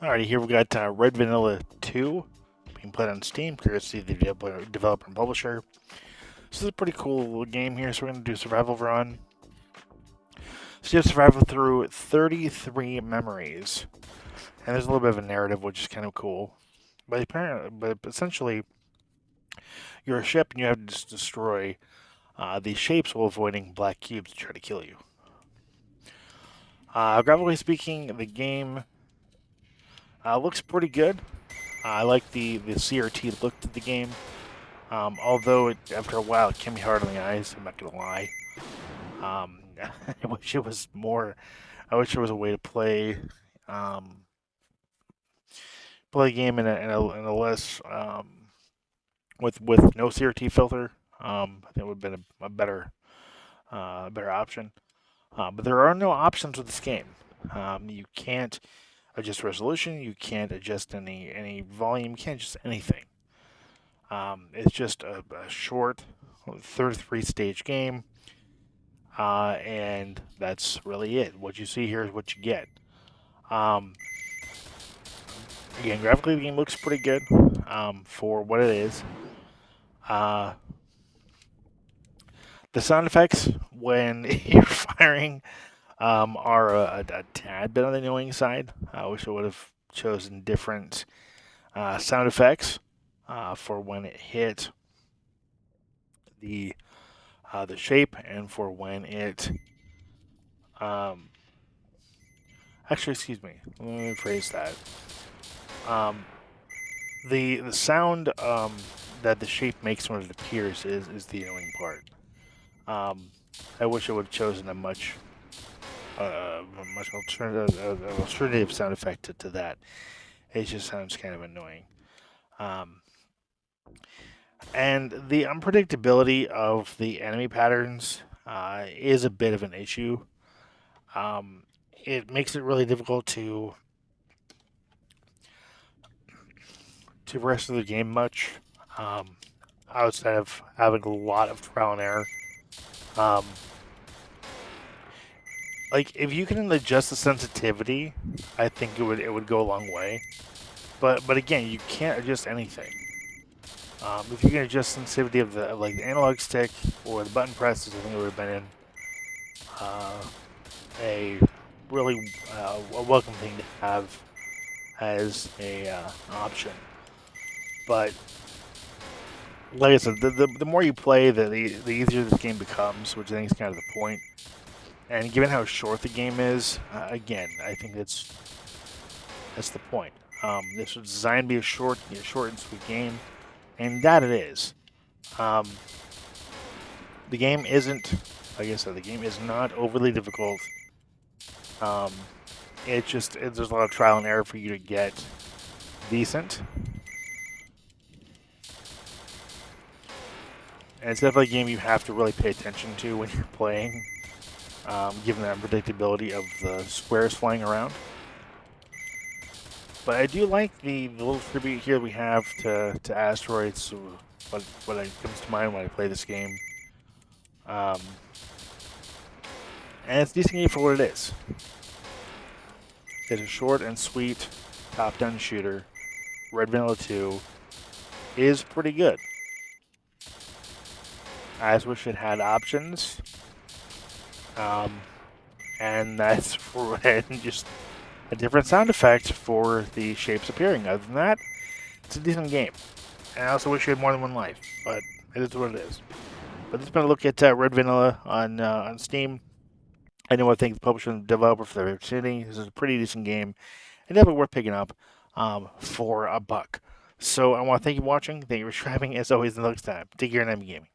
Alrighty, here we've got Red Vanilla 2 being played on Steam, courtesy of the developer and publisher. This is a pretty cool little game here, so we're going to do a survival run. So you have to survival through 33 memories. And there's a little bit of a narrative, which is kind of cool. But essentially, you're a ship and you have to just destroy these shapes while avoiding black cubes to try to kill you. Graphically speaking, the game looks pretty good. I like the CRT look to the game. Although after a while it can be hard on the eyes, I'm not gonna lie. I wish it was more. I wish there was a way to um, play a game in a less with no CRT filter. I think it would have been a better option. But there are no options with this game. You can't adjust resolution. You can't adjust any volume. You can't adjust anything. It's just a short 33 stage game, and that's really it. What you see here is what you get. Um, Again, graphically, the game looks pretty good for what it is. Uh, the sound effects when you're firing are a tad bit on the annoying side. I wish I would have chosen different sound effects for when it hit the shape and for when it um, actually, excuse me, let me rephrase that. Um, the sound that the shape makes when it appears is the annoying part. Um, I wish I would have chosen a much alternative sound effect to that. It just sounds kind of annoying. Um, and the unpredictability of the enemy patterns is a bit of an issue. Um, it makes it really difficult to progress through the game much. Um, Outside of having a lot of trial and error. Um, like if you can adjust the sensitivity, I think it would go a long way. But again, you can't adjust anything. If you can adjust sensitivity of like the analog stick or the button presses, I think it would have been in uh, a really a welcome thing to have as a option. But like I said, the more you play, the easier this game becomes, which I think is kind of the point. And given how short the game is, again, I think that's the point. This was designed to be a short and sweet game, and that it is. Um, the game isn't, like I said, the game is not overly difficult. Um, there's a lot of trial and error for you to get decent, and it's definitely a game you have to really pay attention to when you're playing, given the unpredictability of the squares flying around. But I do like the little tribute here we have to asteroids. So what comes to mind when I play this game, um, and it's a decent game for what it is. It's a short and sweet top-down shooter. Red Vanilla 2 is pretty good. I just wish it had options, um, and that's for and just a different sound effect for the shapes appearing. Other than that, it's a decent game. And I also wish you had more than one life, but it is what it is. But this has been a look at Red Vanilla on Steam. I know I thank the publisher and the developer for their opportunity. This is a pretty decent game, and definitely worth picking up for $1. So I want to thank you for watching. Thank you for subscribing. As always, until next time, take care and I'm gaming.